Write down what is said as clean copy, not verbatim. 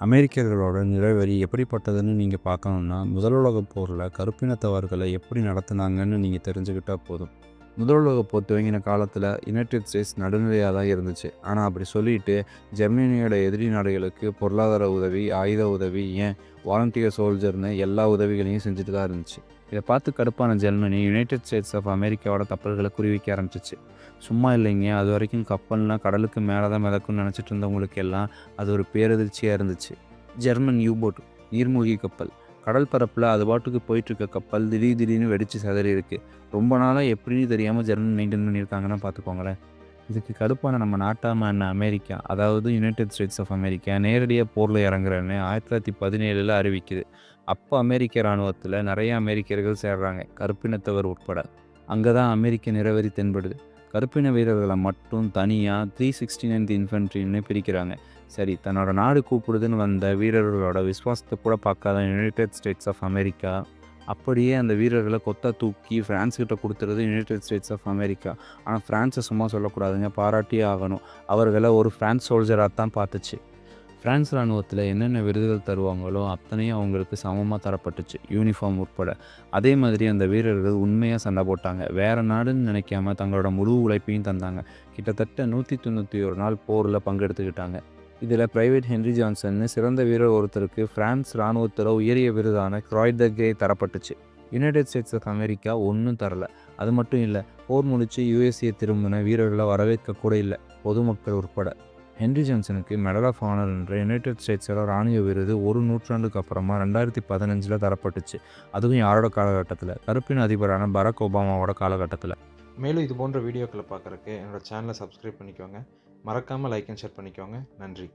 அமெரிக்கர்களோட நிலவரி எப்படிப்பட்டதுன்னு நீங்கள் பார்க்கணுன்னா, முதல் உலகப் போரில் கருப்பினத்தவர்களை எப்படி நடத்துனாங்கன்னு நீங்கள் தெரிஞ்சுக்கிட்டா போதும். முதல் உலகப் போர் துவங்கின காலத்தில் யுனைடெட் ஸ்டேட்ஸ் நடுநிலையாக தான் இருந்துச்சு. ஆனால் அப்படி சொல்லிட்டு ஜெர்மனியோட எதிரி நாடுகளுக்கு பொருளாதார உதவி, ஆயுத உதவி, ஏன் வாலண்டியர் சோல்ஜர்னு எல்லா உதவிகளையும் செஞ்சுட்டு தான் இருந்துச்சு. இதை பார்த்து கடுப்பான ஜெர்மனி யுனைடெட் ஸ்டேட்ஸ் ஆஃப் அமெரிக்காவோட கப்பல்களை குறிவைக்க ஆரம்பிச்சிச்சு. சும்மா இல்லைங்க, அது வரைக்கும் கப்பல்னால் கடலுக்கு மேலே தான் மிதக்கும்னு நினச்சிட்டு இருந்தவங்களுக்கு எல்லாம் அது ஒரு பேரதிர்ச்சியாக இருந்துச்சு. ஜெர்மன் யூபோட், நீர்மூழ்கி கப்பல். கடல் பரப்பில் அது பாட்டுக்கு போயிட்டுருக்க கப்பல் திடீர்னு வெடித்து சிதறி இருக்கு. ரொம்ப நாளாக எப்படின்னு தெரியாமல் ஜெர்மன் மெயின்டைன் பண்ணியிருக்காங்கன்னா பார்த்துக்கோங்களேன். இதுக்கு கடுப்பான நம்ம நாட்டாம அமெரிக்கா, அதாவது யுனைடெட் ஸ்டேட்ஸ் ஆஃப் அமெரிக்கா நேரடியாக போரில் இறங்குறேன்னு 1917 அறிவிக்குது. அப்போ அமெரிக்க இராணுவத்தில் நிறைய அமெரிக்கர்கள் சேர்றாங்க, கருப்பினத்தவர் உட்பட. அங்கே தான் அமெரிக்க நிறவெறி தென்படுது. கருப்பின வீரர்களை மட்டும் தனியாக 369th இன்ஃபென்ட்ரின்னு பிரிக்கிறாங்க. சரி, தன்னோட நாடு கூப்பிடுதுன்னு வந்த வீரர்களோட விசுவாசத்தை கூட பார்க்காத யுனைடெட் ஸ்டேட்ஸ் ஆஃப் அமெரிக்கா அப்படியே அந்த வீரர்களை கொத்தா தூக்கி ஃப்ரான்ஸ்கிட்ட கொடுத்துறது யுனைடெட் ஸ்டேட்ஸ் ஆஃப் அமெரிக்கா. ஆனால் ஃப்ரான்ஸை சும்மா சொல்லக்கூடாதுங்க, பாராட்டியே ஆகணும். அவர்களை ஒரு ஃப்ரான்ஸ் சோல்ஜராக தான் பார்த்துச்சு. ஃப்ரான்ஸ் இராணுவத்தில் என்னென்ன விருதுகள் தருவாங்களோ அத்தனையும் அவங்களுக்கு சமமாக தரப்பட்டுச்சு, யூனிஃபார்ம் உட்பட. அதே மாதிரி அந்த வீரர்கள் உண்மையாக சண்டை போட்டாங்க. வேறு நாடுன்னு நினைக்காம தங்களோட முழு உழைப்பையும் தந்தாங்க. கிட்டத்தட்ட 191 நாள் போரில் பங்கெடுத்துக்கிட்டாங்க. இதில் பிரைவேட் ஹென்ரி ஜான்சன்னு சிறந்த வீரர் ஒருத்தருக்கு ஃப்ரான்ஸ் இராணுவத்தில் உயரிய விருதான க்ராய் த கிரே தரப்பட்டுச்சு. யுனைடெட் ஸ்டேட்ஸ் ஆஃப் அமெரிக்கா ஒன்றும் தரல. அது மட்டும் இல்லை, போர் முடித்து யுஎஸ்ஏ திரும்பின வீரர்களை வரவேற்க கூட இல்லை, பொதுமக்கள் உட்பட. ஹென்ரி ஜான்சனுக்கு மெடல் ஆஃப் ஆனர் என்ற யுனைடெட் ஸ்டேட்ஸோட இராணுவ விருது ஒரு நூற்றாண்டுக்கு அப்புறமா 2015 தரப்பட்டுச்சு. அதுவும் யாரோட காலகட்டத்தில்? கருப்பின அதிபரான பராக் ஒபாமாவோட காலகட்டத்தில். மேலும் இது போன்ற வீடியோக்களை பார்க்குறக்கு என்னோடய சேனலை சப்ஸ்கிரைப் பண்ணிக்கோங்க. மறக்காமல் லைக் அண்ட் ஷேர் பண்ணிக்கோங்க. நன்றி.